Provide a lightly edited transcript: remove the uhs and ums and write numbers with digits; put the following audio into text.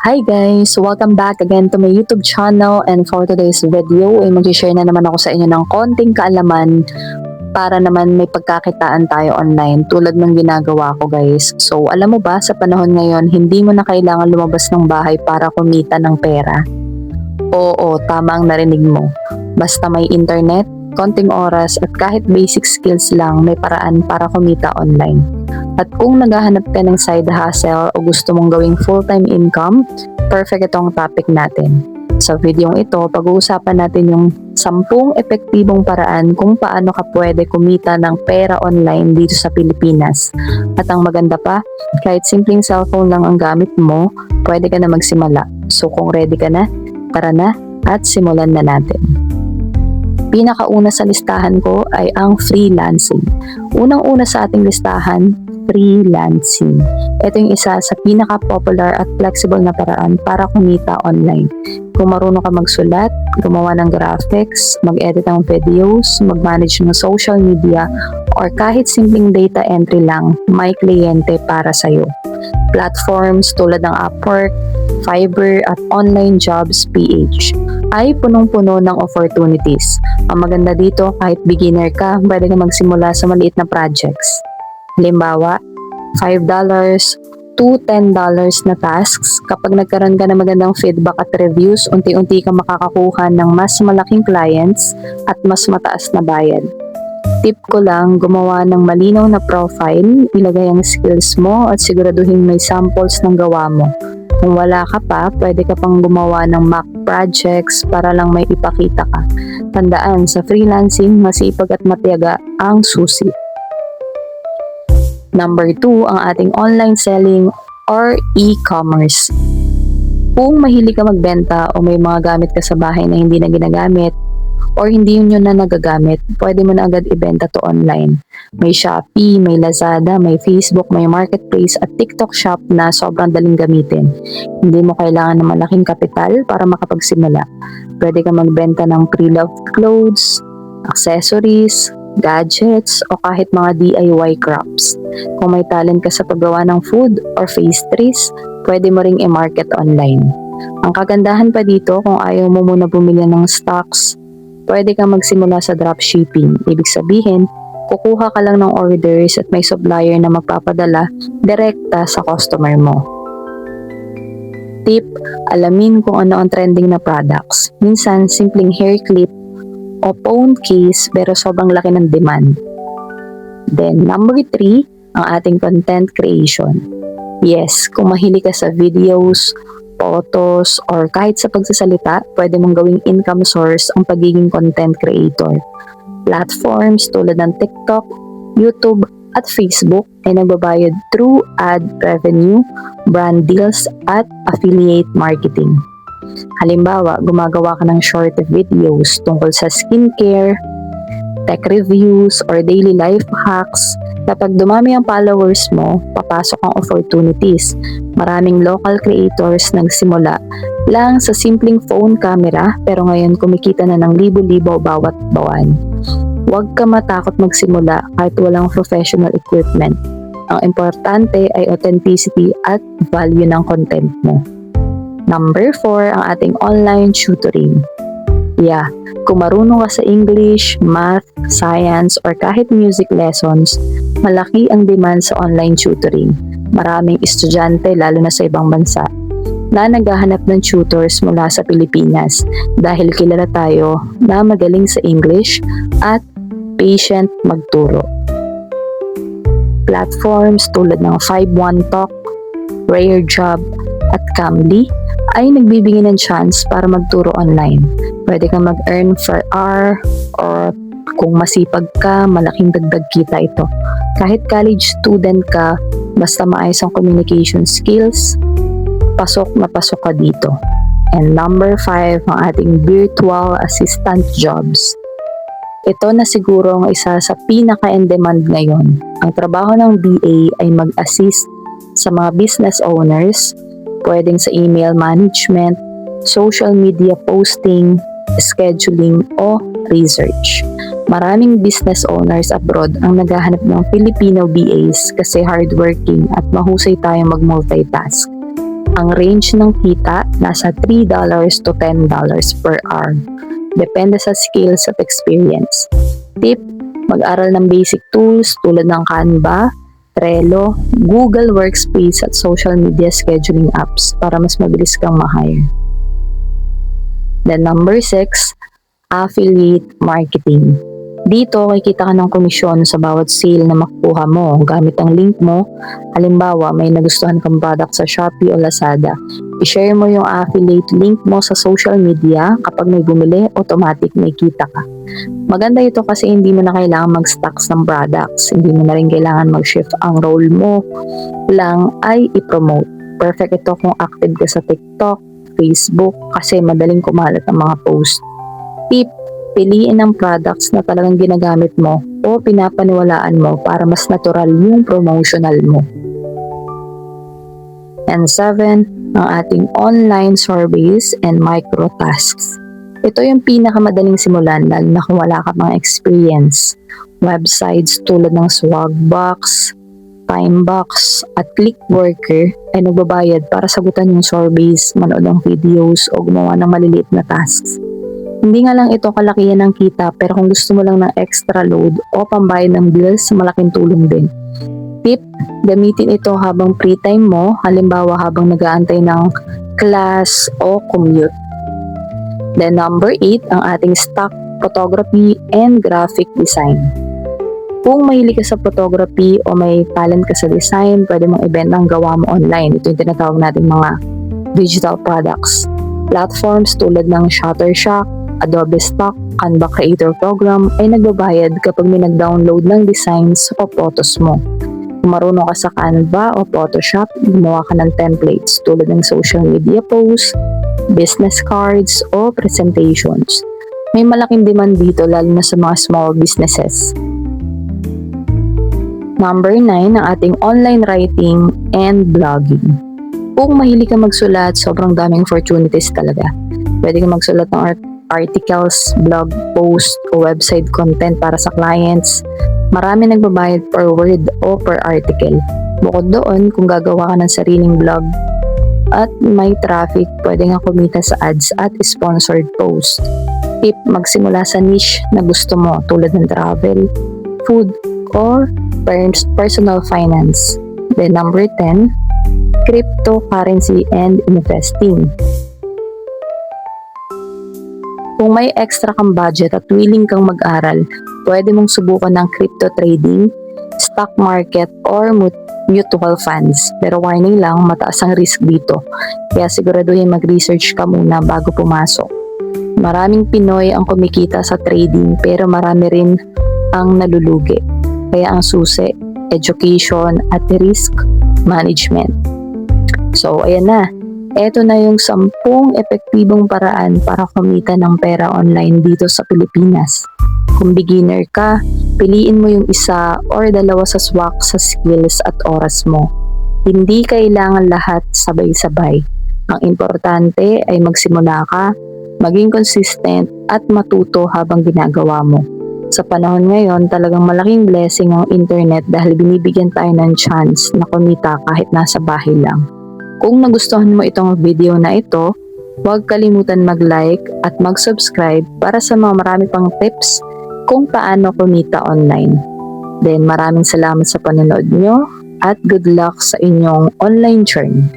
Hi guys! Welcome back again to my YouTube channel, and for today's video ay mag-share na naman ako sa inyo ng konting kaalaman para naman may pagkakitaan tayo online tulad ng ginagawa ko guys. So alam mo ba, sa panahon ngayon hindi mo na kailangan lumabas ng bahay para kumita ng pera. Oo, tama ang narinig mo. Basta may internet, konting oras at kahit basic skills lang, may paraan para kumita online. At kung naghahanap ka ng side hustle o gusto mong gawing full-time income, perfect itong topic natin. Sa videong ito, pag-uusapan natin yung 10 epektibong paraan kung paano ka pwede kumita ng pera online dito sa Pilipinas. At ang maganda pa, kahit simpleng cellphone lang ang gamit mo, pwede ka na magsimula. So kung ready ka na, tara na at simulan na natin. Pinakauna sa listahan ko ay ang freelancing. Unang-una sa ating listahan, freelancing. Ito yung isa sa pinaka-popular at flexible na paraan para kumita online. Kung marunong ka magsulat, gumawa ng graphics, mag-edit ng videos, mag-manage ng social media, or kahit simpleng data entry lang, may kliyente para sa'yo. Platforms tulad ng Upwork, Fiverr at Online Jobs PH ay punong-puno ng opportunities. Ang maganda dito, kahit beginner ka, pwede ka magsimula sa maliit na projects. Halimbawa, $5 to $10 na tasks. Kapag nagkaroon ka ng magandang feedback at reviews, unti-unti ka makakakuha ng mas malaking clients at mas mataas na bayad. Tip ko lang, gumawa ng malinaw na profile, ilagay ang skills mo at siguraduhin may samples ng gawa mo. Kung wala ka pa, pwede ka pang gumawa ng mock projects para lang may ipakita ka. Tandaan, sa freelancing, masipag at matiyaga ang susi. Number 2, ang ating online selling or e-commerce. Kung mahilig ka magbenta o may mga gamit ka sa bahay na hindi na ginagamit or hindi nyo na nagagamit, pwede mo na agad ibenta to online. May Shopee, may Lazada, may Facebook, may Marketplace at TikTok Shop na sobrang daling gamitin. Hindi mo kailangan ng malaking kapital para makapagsimula. Pwede ka magbenta ng pre-loved clothes, accessories, gadgets o kahit mga DIY crafts. Kung may talent ka sa paggawa ng food or pastries, pwede mo ring i-market online. Ang kagandahan pa dito, kung ayaw mo muna bumili ng stocks, pwede kang magsimula sa dropshipping. Ibig sabihin, kukuha ka lang ng orders at may supplier na magpapadala direkta sa customer mo. Tip, alamin kung ano ang trending na products. Minsan, simpleng hair clip o phone case pero sobrang laki ng demand. Then, number 3, ang ating content creation. Yes, kung mahilig ka sa videos, photos, or kahit sa pagsasalita, pwede mong gawing income source ang pagiging content creator. Platforms tulad ng TikTok, YouTube, at Facebook ay nagbabayad through ad revenue, brand deals, at affiliate marketing. Halimbawa, gumagawa ka ng short videos tungkol sa skincare, tech reviews, or daily life hacks. Kapag dumami ang followers mo, papasok ang opportunities. Maraming local creators nagsimula lang sa simpleng phone camera pero ngayon kumikita na ng libo-libo bawat buwan. Huwag ka matakot magsimula kahit walang professional equipment. Ang importante ay authenticity at value ng content mo. Number 4, ang ating online tutoring. Yeah, kung marunong ka sa English, math, science, or kahit music lessons, malaki ang demand sa online tutoring. Maraming estudyante, lalo na sa ibang bansa, na naghahanap ng tutors mula sa Pilipinas dahil kilala tayo na magaling sa English at patient magturo. Platforms tulad ng 51Talk, Rare Job, at Cambly ay nagbibigay ng chance para magturo online. Pwede kang mag-earn per hour or kung masipag ka, malaking dagdag kita ito. Kahit college student ka, basta maayos ang communication skills, pasok na pasok ka dito. And number 5, ang ating virtual assistant jobs. Ito na siguro ang isa sa pinaka-in-demand ngayon. Ang trabaho ng VA ay mag-assist sa mga business owners, pwedeng sa email management, social media posting, scheduling, o research. Maraming business owners abroad ang naghahanap ng Filipino VAs kasi hardworking at mahusay tayong mag-multitask. Ang range ng kita nasa $3 to $10 per hour. Depende sa skills at experience. Tip, mag-aral ng basic tools tulad ng Canva, Trello, Google Workspace at social media scheduling apps para mas mabilis kang ma-hire. Then number 6, affiliate marketing. Dito, kikita ka ng komisyon sa bawat sale na makukuha mo gamit ang link mo. Halimbawa, may nagustuhan kang product sa Shopee o Lazada. I-share mo yung affiliate link mo sa social media. Kapag may bumili, automatic may kita ka. Maganda ito kasi hindi mo na kailangan mag-stocks ng products. Hindi mo na rin kailangan mag-shift. Ang role mo lang ay i-promote. Perfect ito kung active ka sa TikTok, Facebook, kasi madaling kumalat ang mga post. Tip, piliin ang products na talagang ginagamit mo o pinapaniwalaan mo para mas natural yung promotional mo. And 7, ang ating online surveys and micro tasks. Ito yung pinakamadaling simulan lalo na kung wala ka pang experience. Websites tulad ng Swagbox, Timebox at Clickworker ay nagbabayad para sagutan yung surveys, manood ng videos o gumawa ng maliliit na tasks. Hindi nga lang ito kalakihan ng kita, pero kung gusto mo lang ng extra load o pambayad ng bills, malaking tulong din. Tip, gamitin ito habang free time mo, halimbawa habang nag-aantay ng class o commute. Then number 8, ang ating stock photography and graphic design. Kung mahilig ka sa photography o may talent ka sa design, pwede mong ibenta ang gawa mo online. Ito yung tinatawag natin mga digital products. Platforms tulad ng Shutterstock, Adobe Stock, Canva Creator Program ay nagbabayad kapag may nag-download ng designs o photos mo. Kung marunong ka sa Canva o Photoshop, gumawa ka ng templates tulad ng social media posts, business cards o presentations. May malaking demand dito lalo na sa mga small businesses. Number 9, ang ating online writing and blogging. Kung mahilig ka magsulat, sobrang daming opportunities talaga. Pwede ka magsulat ng articles, blog post o website content para sa clients. Marami nagbabayad per word o per article. Bukod doon, kung gagawa ka ng sariling blog at may traffic, pwede nga kumita sa ads at sponsored post. Tip, magsimula sa niche na gusto mo tulad ng travel, food, or personal finance. Then number 10, cryptocurrency and investing. Kung may extra kang budget at willing kang mag-aral, pwede mong subukan ng crypto trading, stock market, or mutual funds. Pero warning lang, mataas ang risk dito. Kaya siguraduhin mag-research ka muna bago pumasok. Maraming Pinoy ang kumikita sa trading pero marami rin ang nalulugi. Kaya ang susi, education at risk management. So, ayan na. Ito na yung 10 epektibong paraan para kumita ng pera online dito sa Pilipinas. Kung beginner ka, piliin mo yung isa or dalawa sa swak sa skills at oras mo. Hindi kailangan lahat sabay-sabay. Ang importante ay magsimula ka, maging consistent at matuto habang ginagawa mo. Sa panahon ngayon, talagang malaking blessing ang internet dahil binibigyan tayo ng chance na kumita kahit nasa bahay lang. Kung nagustuhan mo itong video na ito, huwag kalimutan mag-like at mag-subscribe para sa mga marami pang tips kung paano kumita online. Then maraming salamat sa panonood nyo at good luck sa inyong online journey.